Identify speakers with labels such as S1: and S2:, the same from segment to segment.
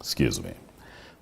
S1: Excuse me.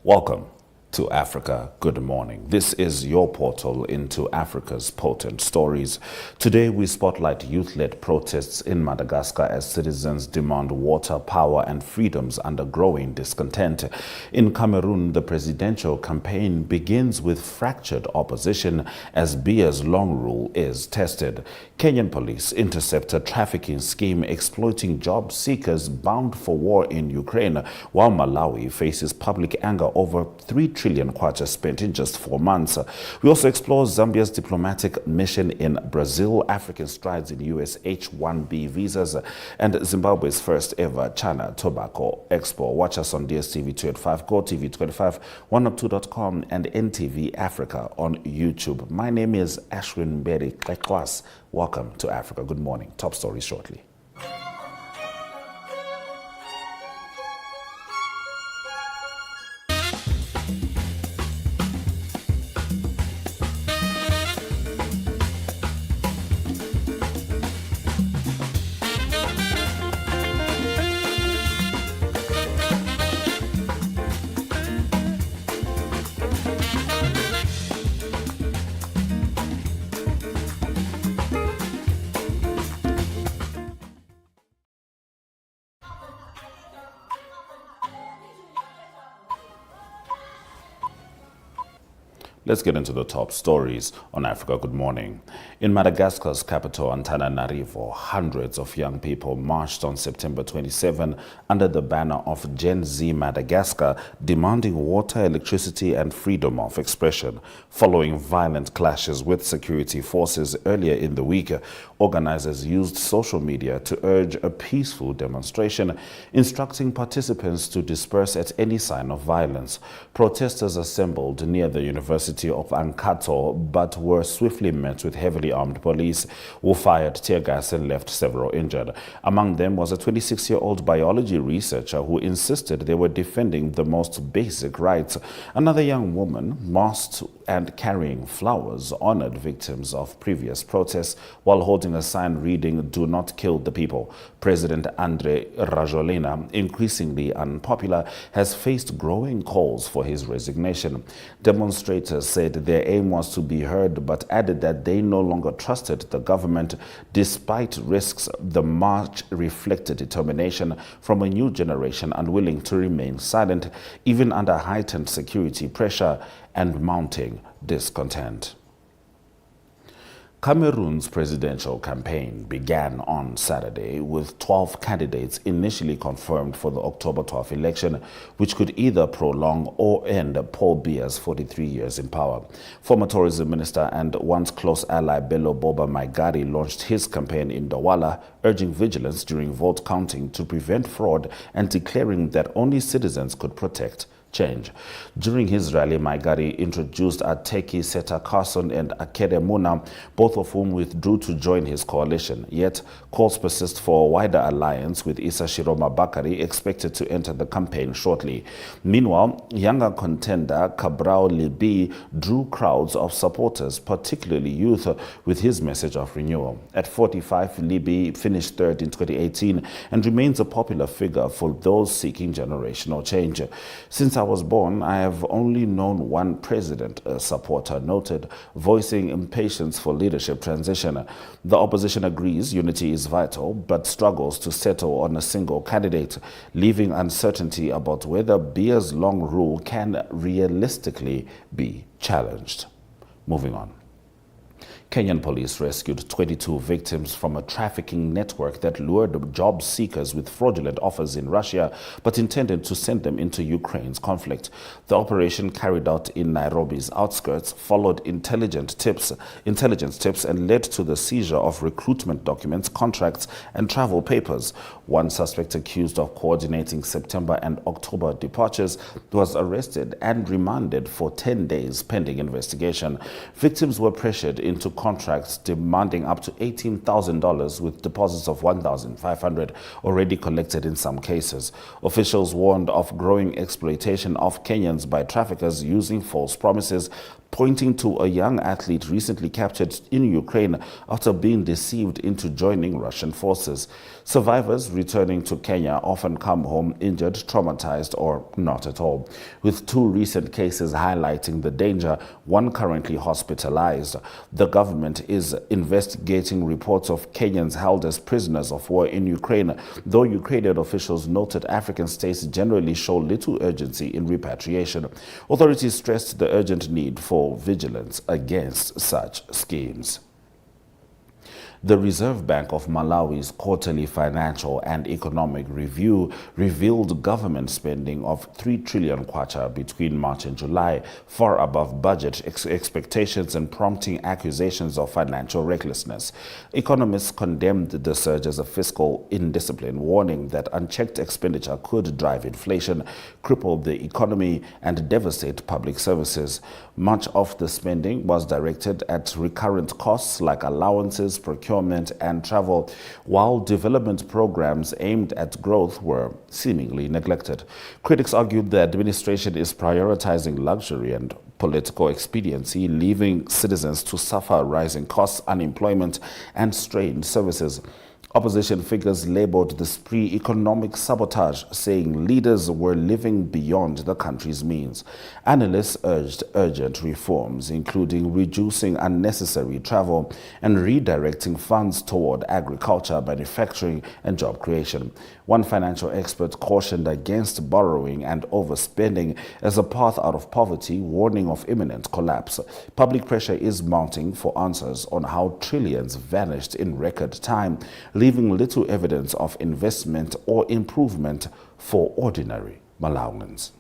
S1: Welcome to Africa Good Morning. This is your portal into Africa's potent stories. Today we spotlight youth-led protests in Madagascar as citizens demand water, power and freedoms under growing discontent. In Cameroon, the presidential campaign begins with fractured opposition as Biya's long rule is tested. Kenyan police intercept a trafficking scheme exploiting job seekers bound for war in Ukraine, while Malawi faces public anger over 3 trillion kwacha spent in just 4 months. We also explore Zambia's diplomatic mission in Brazil, African strides in US H-1B visas, and Zimbabwe's first ever China Tobacco Expo. Watch us on DSTV 285, GOTV 25, 102.com, and NTV Afrika on YouTube. My name is Ashwin Berry Klekwas. Welcome to Africa Good Morning. Top stories shortly. Let's get into the top stories on Africa Good Morning. In Madagascar's capital, Antananarivo, hundreds of young people marched on September 27 under the banner of Gen Z Madagascar, demanding water, electricity and freedom of expression. Following violent clashes with security forces earlier in the week, organizers used social media to urge a peaceful demonstration, instructing participants to disperse at any sign of violence. Protesters assembled near the University of Ankato, but were swiftly met with heavily armed police who fired tear gas and left several injured. Among them was a 26-year-old biology researcher who insisted they were defending the most basic rights. Another young woman, masked and carrying flowers, honored victims of previous protests while holding a sign reading, "Do not kill the people." President Andre Rajolina, increasingly unpopular, has faced growing calls for his resignation. Demonstrators said their aim was to be heard, but added that they no longer trusted the government. Despite risks, the march reflected determination from a new generation unwilling to remain silent, even under heightened security pressure and mounting discontent. Cameroon's presidential campaign began on Saturday with 12 candidates initially confirmed for the October 12 election, which could either prolong or end Paul Biya's 43 years in power. Former tourism minister and once close ally Bello Boba Maigari launched his campaign in Douala, urging vigilance during vote counting to prevent fraud and declaring that only citizens could protect change. During his rally, Maigari introduced Ateki Seta Carson and Akere Muna, both of whom withdrew to join his coalition. Yet, calls persist for a wider alliance, with Issa Shiroma Bakari expected to enter the campaign shortly. Meanwhile, younger contender Cabral Libi drew crowds of supporters, particularly youth, with his message of renewal. At 45, Libi finished third in 2018 and remains a popular figure for those seeking generational change. "Since I was born, I have only known one president," a supporter noted, voicing impatience for leadership transition. The opposition agrees unity is vital, but struggles to settle on a single candidate, leaving uncertainty about whether Biya's long rule can realistically be challenged. Moving on. Kenyan police rescued 22 victims from a trafficking network that lured job seekers with fraudulent offers in Russia, but intended to send them into Ukraine's conflict. The operation, carried out in Nairobi's outskirts, followed intelligence tips and led to the seizure of recruitment documents, contracts and travel papers. One suspect accused of coordinating September and October departures was arrested and remanded for 10 days pending investigation. Victims were pressured into contracts demanding up to $18,000 with deposits of $1,500 already collected in some cases. Officials warned of growing exploitation of Kenyans by traffickers using false promises, pointing to a young athlete recently captured in Ukraine after being deceived into joining Russian forces. Survivors returning to Kenya often come home injured, traumatized, or not at all, with two recent cases highlighting the danger, one currently hospitalized. The government is investigating reports of Kenyans held as prisoners of war in Ukraine, though Ukrainian officials noted African states generally show little urgency in repatriation. Authorities stressed the urgent need for vigilance against such schemes. The Reserve Bank of Malawi's quarterly financial and economic review revealed government spending of 3 trillion kwacha between March and July, far above budget expectations and prompting accusations of financial recklessness. Economists condemned the surge as a fiscal indiscipline, warning that unchecked expenditure could drive inflation, cripple the economy, and devastate public services. Much of the spending was directed at recurrent costs like allowances, procurement, and travel, while development programs aimed at growth were seemingly neglected. Critics argued the administration is prioritizing luxury and political expediency, leaving citizens to suffer rising costs, unemployment, and strained services. Opposition figures labeled the spree economic sabotage, saying leaders were living beyond the country's means. Analysts urged urgent reforms, including reducing unnecessary travel and redirecting funds toward agriculture, manufacturing, and job creation. One financial expert cautioned against borrowing and overspending as a path out of poverty, warning of imminent collapse. Public pressure is mounting for answers on how trillions vanished in record time, leaving little evidence of investment or improvement for ordinary Malawians.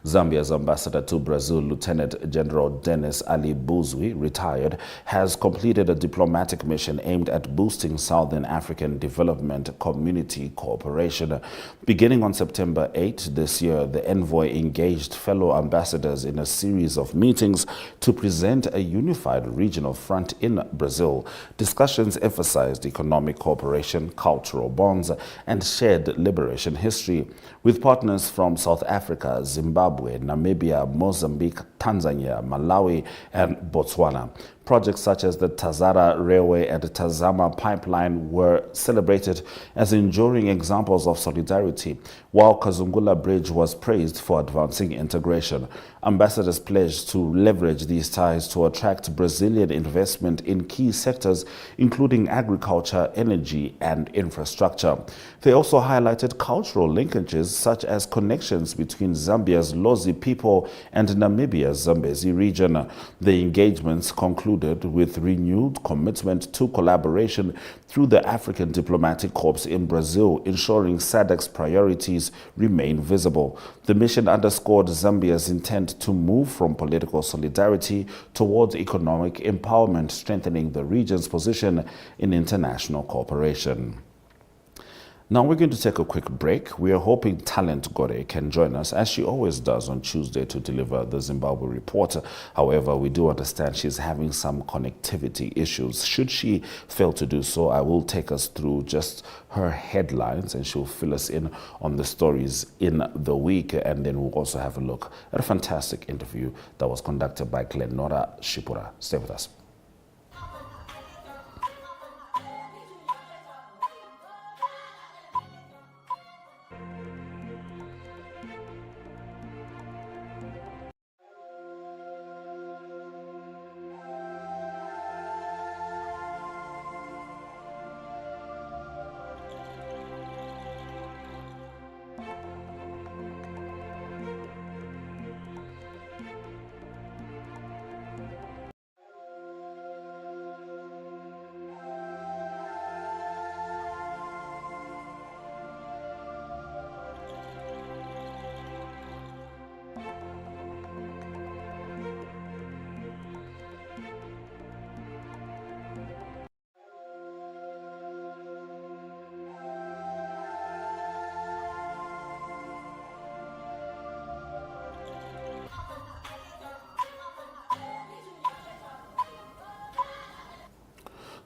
S1: Zambia's ambassador to Brazil, Lieutenant General Dennis Ali Buzwi, retired, has completed a diplomatic mission aimed at boosting Southern African development community cooperation. Beginning on September 8 this year, the envoy engaged fellow ambassadors in a series of meetings to present a unified regional front in Brazil. Discussions emphasized economic cooperation, cultural bonds, and shared liberation history, with partners from South Africa, Zimbabwe, Namibia, Mozambique, Tanzania, Malawi, and Botswana. Projects such as the Tazara Railway and the Tazama Pipeline were celebrated as enduring examples of solidarity, while Kazungula Bridge was praised for advancing integration. Ambassadors pledged to leverage these ties to attract Brazilian investment in key sectors, including agriculture, energy, and infrastructure. They also highlighted cultural linkages, such as connections between Zambia's Lozi people and Namibia's Zambezi region. The engagements concluded with renewed commitment to collaboration through the African Diplomatic Corps in Brazil, ensuring SADC's priorities remain visible. The mission underscored Zambia's intent to move from political solidarity towards economic empowerment, strengthening the region's position in international cooperation. Now we're going to take a quick break. We are hoping Talent Gore can join us, as she always does on Tuesday, to deliver the Zimbabwe report. However, we do understand she's having some connectivity issues. Should she fail to do so, I will take us through just her headlines and she'll fill us in on the stories in the week. And then we'll also have a look at a fantastic interview that was conducted by Glenora Shipura. Stay with us.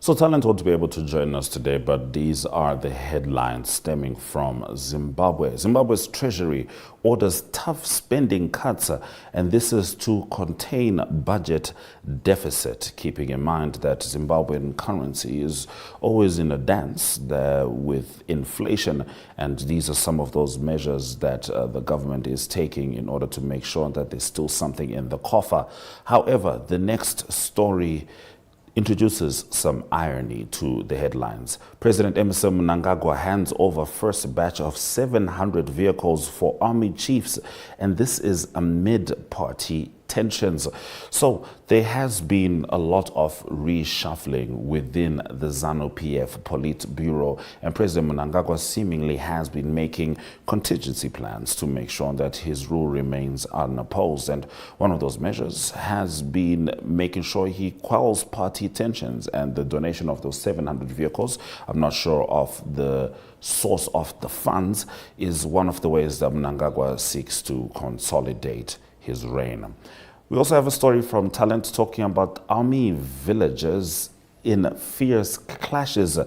S1: So Talent won't be able to join us today, but these are the headlines stemming from Zimbabwe. Zimbabwe's treasury orders tough spending cuts, and this is to contain budget deficit, keeping in mind that Zimbabwean currency is always in a dance with inflation, and these are some of those measures that the government is taking in order to make sure that there's still something in the coffer. However, the next story introduces some irony to the headlines. President Emmerson Mnangagwa hands over first batch of 700 vehicles for army chiefs, and this is amid party tensions. So there has been a lot of reshuffling within the ZANU-PF Politburo, and President Mnangagwa seemingly has been making contingency plans to make sure that his rule remains unopposed. And one of those measures has been making sure he quells party tensions, and the donation of those 700 vehicles, I'm not sure of the source of the funds, is one of the ways that Mnangagwa seeks to consolidate his reign. We also have a story from Talent talking about army villagers in fierce clashes.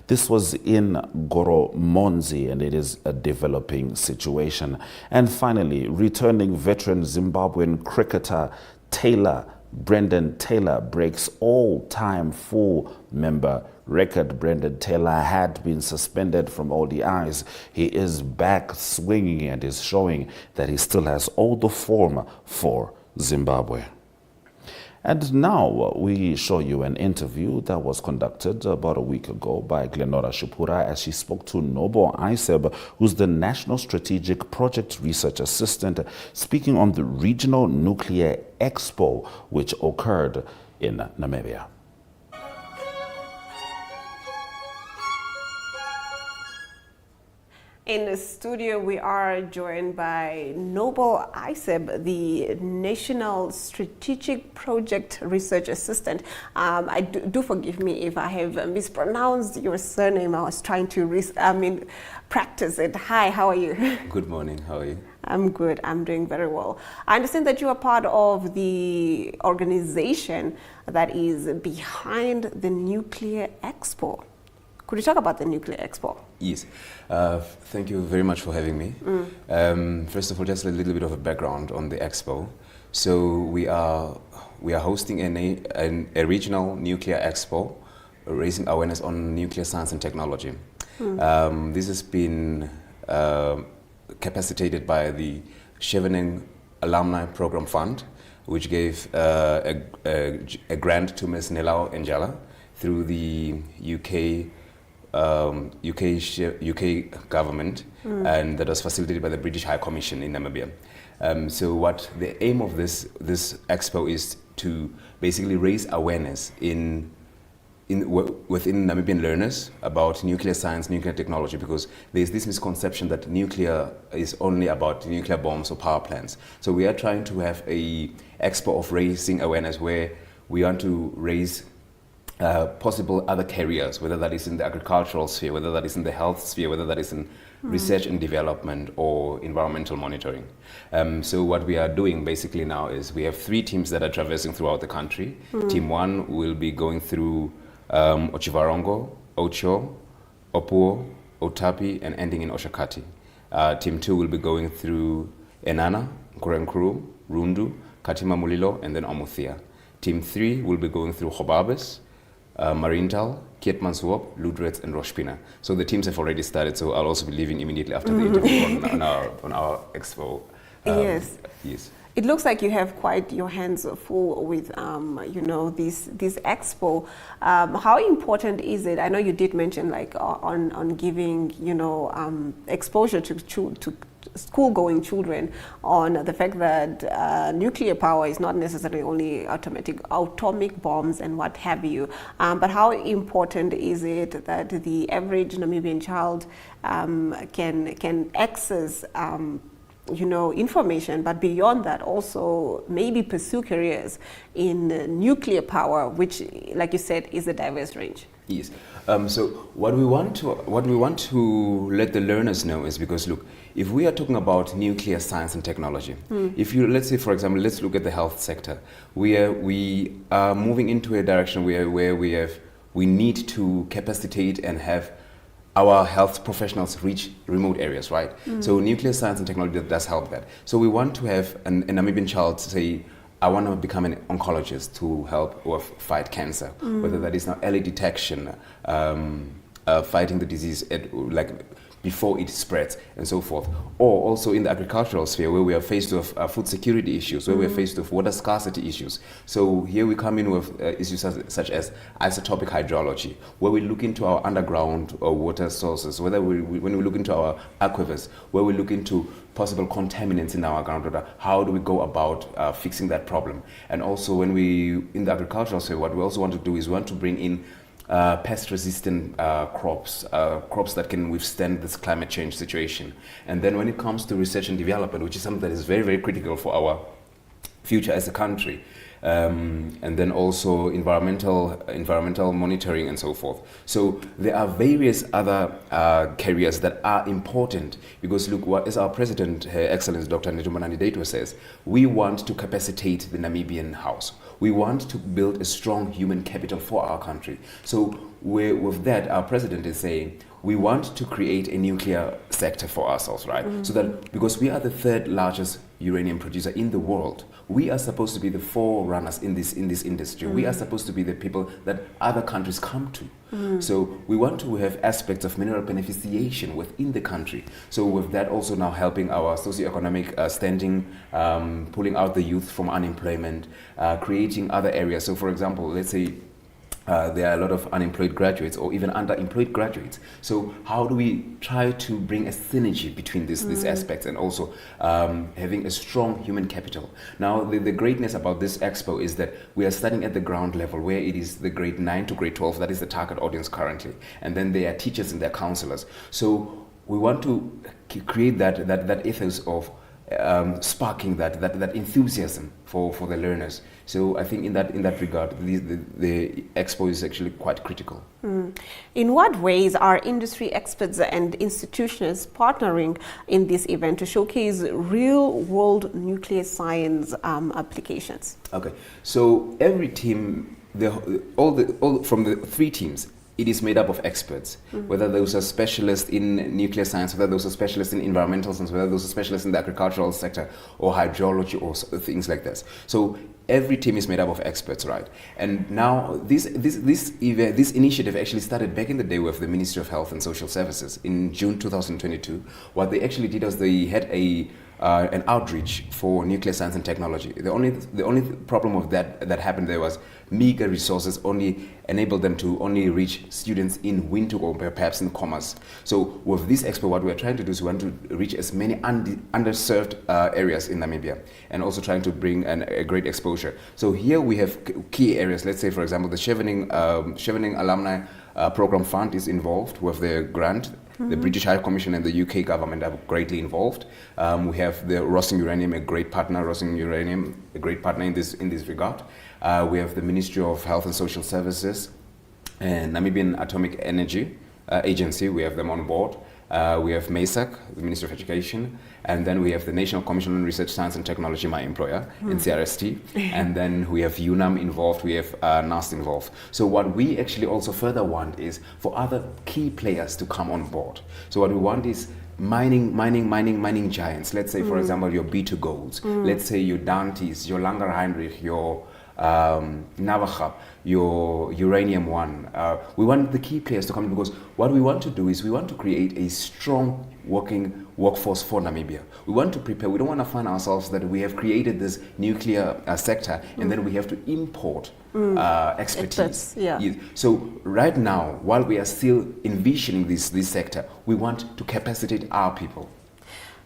S1: This was in Goromonzi, and it is a developing situation. And finally, returning veteran Zimbabwean cricketer Brendan Taylor breaks all-time full member record. Brendan Taylor had been suspended from ODIs. He is back swinging and is showing that he still has all the form for Zimbabwe. And now we show you an interview that was conducted about a week ago by Glenora Shupura as she spoke to Nobo Iseb, who's the National Strategic Project Research Assistant, speaking on the Regional Nuclear Expo, which occurred in Namibia.
S2: In the studio, we are joined by Noble Iseb, the National Strategic Project Research Assistant. Do forgive me if I have mispronounced your surname. I was trying to practice it. Hi, how are you?
S3: Good morning, how are you?
S2: I'm good, I'm doing very well. I understand that you are part of the organization that is behind the Nuclear Expo. Could you talk about the Nuclear Expo?
S3: Yes. Thank you very much for having me. First of all, just a little bit of a background on the Expo. So we are hosting a regional nuclear expo, raising awareness on nuclear science and technology. This has been capacitated by the Chevening Alumni Program Fund, which gave a grant to Ms. Nelao Njala through the UK government, and that was facilitated by the British High Commission in Namibia. So what the aim of this expo is to basically raise awareness within Namibian learners about nuclear science, nuclear technology, because there's this misconception that nuclear is only about nuclear bombs or power plants. So we are trying to have a expo of raising awareness where we want to raise possible other careers, whether that is in the agricultural sphere, whether that is in the health sphere, whether that is in research and development or environmental monitoring. So what we are doing basically now is we have 3 teams that are traversing throughout the country. Team 1 will be going through Ochivarongo, Ocho, Opuo, Otapi, and ending in Oshakati. Team 2 will be going through Enana, Nkurenkuru, Rundu, Katima Mulilo, and then Omuthia. Team 3 will be going through Hobabis, Marintal, Kietmanswop, Ludretz, and Roshpina. So the teams have already started, so I'll also be leaving immediately after the interview on our expo.
S2: Yes.
S3: Yes.
S2: It looks like you have quite your hands full with, this expo. How important is it? I know you did mention on giving, exposure to school-going children on the fact that nuclear power is not necessarily only atomic bombs and what have you. But how important is it that the average Namibian child can access information, but beyond that also maybe pursue careers in nuclear power, which, like you said, is a diverse range?
S3: Yes. So what we want to let the learners know is, because look, if we are talking about nuclear science and technology, if you, let's say, for example, let's look at the health sector. We are moving into a direction where we have we need to capacitate and have our health professionals reach remote areas, right? So nuclear science and technology does help that. So we want to have a Namibian child say, I want to become an oncologist to help with fight cancer, whether that is now early detection, fighting the disease before it spreads and so forth, or also in the agricultural sphere where we are faced with food security issues, where we are faced with water scarcity issues. So here we come in with issues such as isotopic hydrology, where we look into our underground water sources, when we look into our aquifers, where we look into possible contaminants in our groundwater, how do we go about fixing that problem? And also when in the agricultural sphere, what we also want to do is we want to bring in pest-resistant crops that can withstand this climate change situation. And then when it comes to research and development, which is something that is very, very critical for our future as a country, and then also environmental monitoring and so forth. So there are various other careers that are important, because look, what as our President, Her Excellency Dr. Netumbo Dato says, we want to capacitate the Namibian house. We want to build a strong human capital for our country. So with that, our President is saying, we want to create a nuclear sector for ourselves, right? So that, because we are the third largest uranium producer in the world, we are supposed to be the forerunners in this industry. We are supposed to be the people that other countries come to. So we want to have aspects of mineral beneficiation within the country. So with that also now helping our socioeconomic standing, pulling out the youth from unemployment, creating other areas. So for example, let's say there are a lot of unemployed graduates or even underemployed graduates. So how do we try to bring a synergy between these aspects and also having a strong human capital? Now, the greatness about this expo is that we are starting at the ground level, where it is the grade 9 to grade 12, that is the target audience currently. And then there are teachers and their counselors. So we want to create that ethos of sparking that enthusiasm for the learners. So I think in that regard, the expo is actually quite critical.
S2: In what ways are industry experts and institutions partnering in this event to showcase real-world nuclear science applications? Okay,
S3: so every team, all from the 3 teams, it is made up of experts, whether those are specialists in nuclear science, whether those are specialists in environmental science, whether those are specialists in the agricultural sector or hydrology or things like this. So every team is made up of experts, right? And now this initiative actually started back in the day with the Ministry of Health and Social Services in June 2022. What they actually did was they had an outreach for nuclear science and technology. The only problem of that happened there was meager resources only enabled them to only reach students in Windhoek or perhaps in commerce. So with this expo, what we're trying to do is we want to reach as many underserved areas in Namibia, and also trying to bring a great exposure. So here we have key areas. Let's say, for example, the Chevening Alumni Program Fund is involved with their grant. The British High Commission and the UK government are greatly involved. We have the Rossing Uranium, a great partner in this regard. We have the Ministry of Health and Social Services and Namibian Atomic Energy Agency. We have them on board. We have MESAC, the Ministry of Education, and then we have the National Commission on Research, Science and Technology, my employer, in CRST, and then we have UNAM involved, we have NAST involved. So what we actually also further want is for other key players to come on board. So what we want is mining giants. Let's say, for example, your B2 Golds, let's say your Dantes, your Langer Heinrich, your Navaja, your Uranium One. We want the key players to come in, because what we want to do is we want to create a strong working workforce for Namibia. We want to prepare. We don't want to find ourselves that we have created this nuclear sector and then we have to import expertise. So right now, while we are still envisioning this sector, we want to capacitate our people.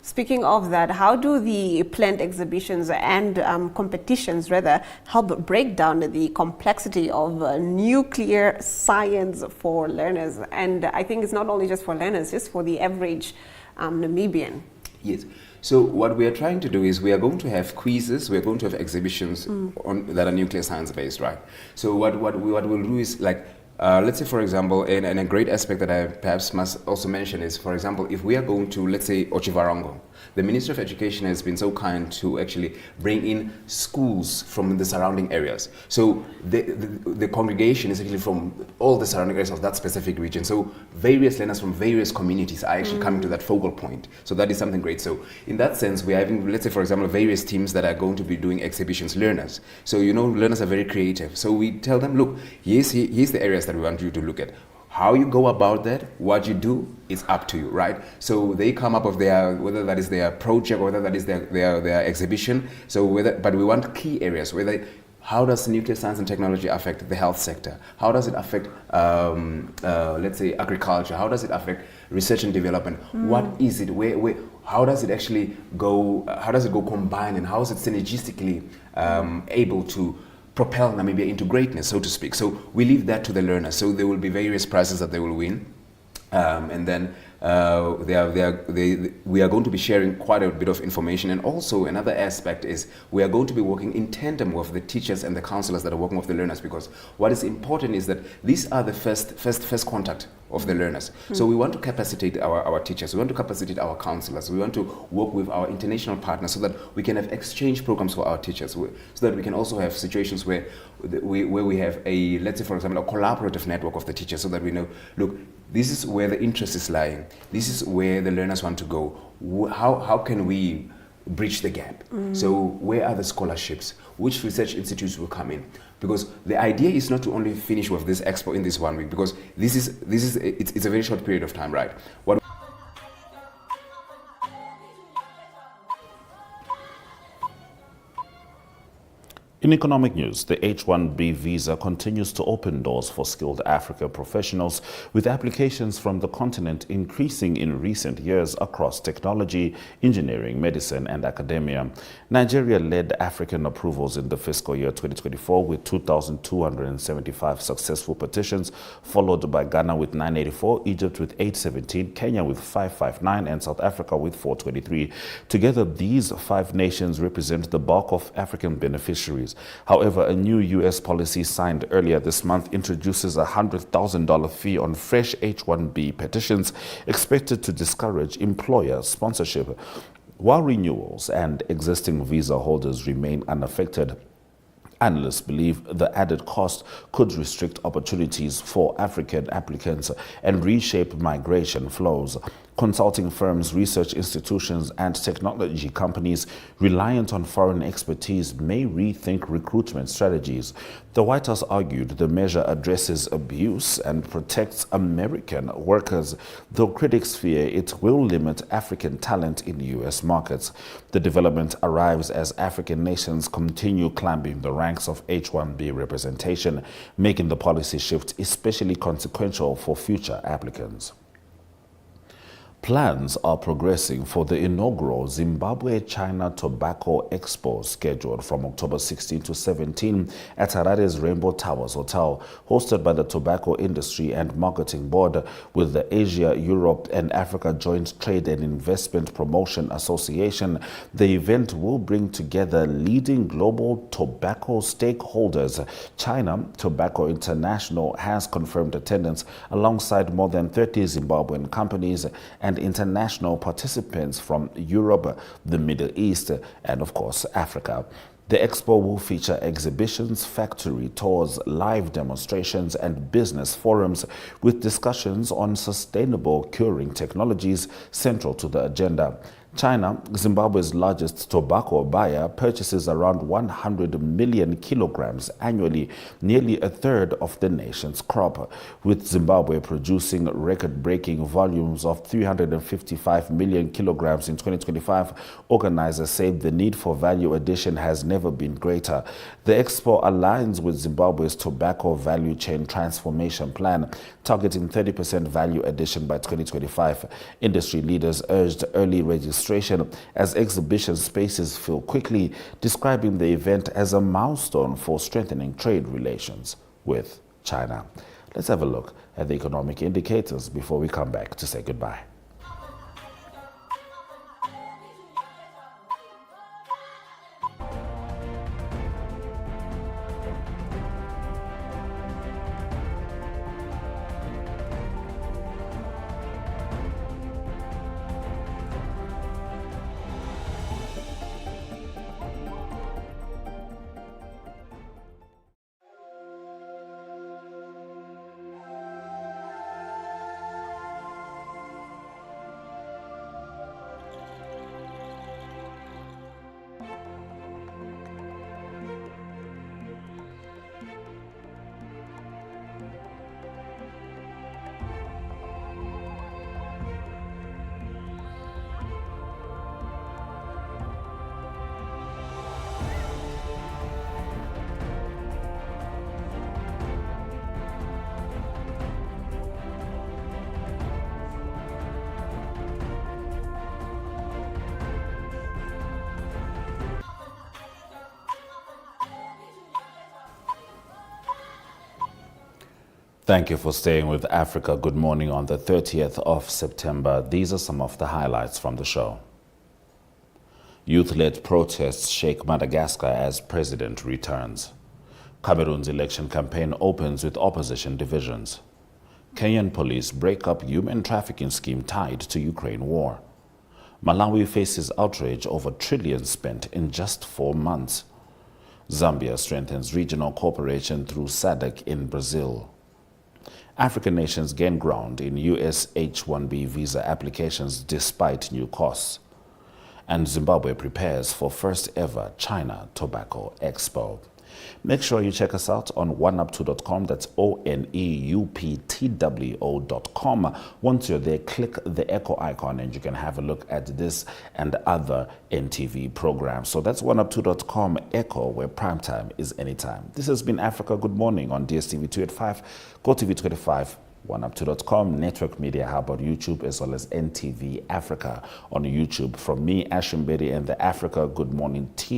S2: Speaking of that, how do the planned exhibitions and competitions rather help break down the complexity of nuclear science for learners? And I think it's not only just for learners, just for the average Namibian.
S3: Yes. So what we are trying to do is we are going to have quizzes, we are going to have exhibitions that are nuclear science based, right? So what we'll do is, like, let's say, for example, and a great aspect that I perhaps must also mention is, for example, if we are going to, let's say, Ochivarongo. The Ministry of Education has been so kind to actually bring in schools from the surrounding areas. So the congregation is actually from all the surrounding areas of that specific region. So various learners from various communities are actually coming to that focal point. So that is something great. So in that sense, we are having, let's say, for example, various teams that are going to be doing exhibitions, learners. So, learners are very creative. So we tell them, look, here's the areas that we want you to look at. How you go about that, what you do, is up to you, right? So they come up with whether that is their project or whether that is their exhibition. But we want key areas, how does nuclear science and technology affect the health sector? How does it affect, let's say, agriculture? How does it affect research and development? What is it? How does it actually go? How does it go combined, and how is it synergistically able to propel Namibia into greatness, so to speak? So we leave that to the learners. So there will be various prizes that they will win, and then we are going to be sharing quite a bit of information. And also another aspect is we are going to be working in tandem with the teachers and the counselors that are working with the learners, because what is important is that these are the first contact of the learners. So we want to capacitate our teachers, we want to capacitate our counselors, we want to work with our international partners so that we can have exchange programs for our teachers, so that we can also have situations where we have let's say, for example, a collaborative network of the teachers, so that we know, look, this is where the interest is lying, this is where the learners want to go, how can we bridge the gap? So where are the scholarships? Which research institutes will come in? Because the idea is not to only finish with this expo in this 1 week, because it's a very short period of time, right?
S1: In economic news, the H-1B visa continues to open doors for skilled Africa professionals, with applications from the continent increasing in recent years across technology, engineering, medicine, and academia. Nigeria led African approvals in the fiscal year 2024 with 2,275 successful petitions, followed by Ghana with 984, Egypt with 817, Kenya with 559, and South Africa with 423. Together, these 5 nations represent the bulk of African beneficiaries. However, a new U.S. policy signed earlier this month introduces a $100,000 fee on fresh H-1B petitions, expected to discourage employer sponsorship. While renewals and existing visa holders remain unaffected, analysts believe the added cost could restrict opportunities for African applicants and reshape migration flows. Consulting firms, research institutions, and technology companies reliant on foreign expertise may rethink recruitment strategies. The White House argued the measure addresses abuse and protects American workers, though critics fear it will limit African talent in U.S. markets. The development arrives as African nations continue climbing the ranks of H-1B representation, making the policy shift especially consequential for future applicants. Plans are progressing for the inaugural Zimbabwe China Tobacco Expo, scheduled from October 16 to 17 at Harare's Rainbow Towers Hotel, hosted by the Tobacco Industry and Marketing Board with the Asia, Europe and Africa Joint Trade and Investment Promotion Association. The event will bring together leading global tobacco stakeholders. China Tobacco International has confirmed attendance alongside more than 30 Zimbabwean companies and international participants from Europe, the Middle East, and of course, Africa. The expo will feature exhibitions, factory tours, live demonstrations, and business forums with discussions on sustainable curing technologies central to the agenda. China, Zimbabwe's largest tobacco buyer, purchases around 100 million kilograms annually, nearly a third of the nation's crop. With Zimbabwe producing record-breaking volumes of 355 million kilograms in 2025, organizers say the need for value addition has never been greater. The expo aligns with Zimbabwe's tobacco value chain transformation plan, targeting 30% value addition by 2025. Industry leaders urged early registration as exhibition spaces fill quickly, describing the event as a milestone for strengthening trade relations with China. Let's have a look at the economic indicators before we come back to say goodbye. Thank you for staying with Africa Good Morning on the 30th of September. These are some of the highlights from the show. Youth-led protests shake Madagascar as president returns. Cameroon's election campaign opens with opposition divisions. Kenyan police break up human trafficking scheme tied to Ukraine war. Malawi faces outrage over trillions spent in just 4 months. Zambia strengthens regional cooperation through SADC in Brazil. African nations gain ground in US H-1B visa applications despite new costs. And Zimbabwe prepares for first ever China Tobacco Expo. Make sure you check us out on oneupto.com. That's ONEUPTWO.com. Once you're there, click the echo icon and you can have a look at this and other NTV programs. So that's oneupto.com echo, where primetime is anytime. This has been Africa Good Morning on DSTV 285, GOTV 25, oneupto.com, Network Media Hub on YouTube, as well as NTV Afrika on YouTube. From me, Ashim Bedi, and the Africa Good Morning team.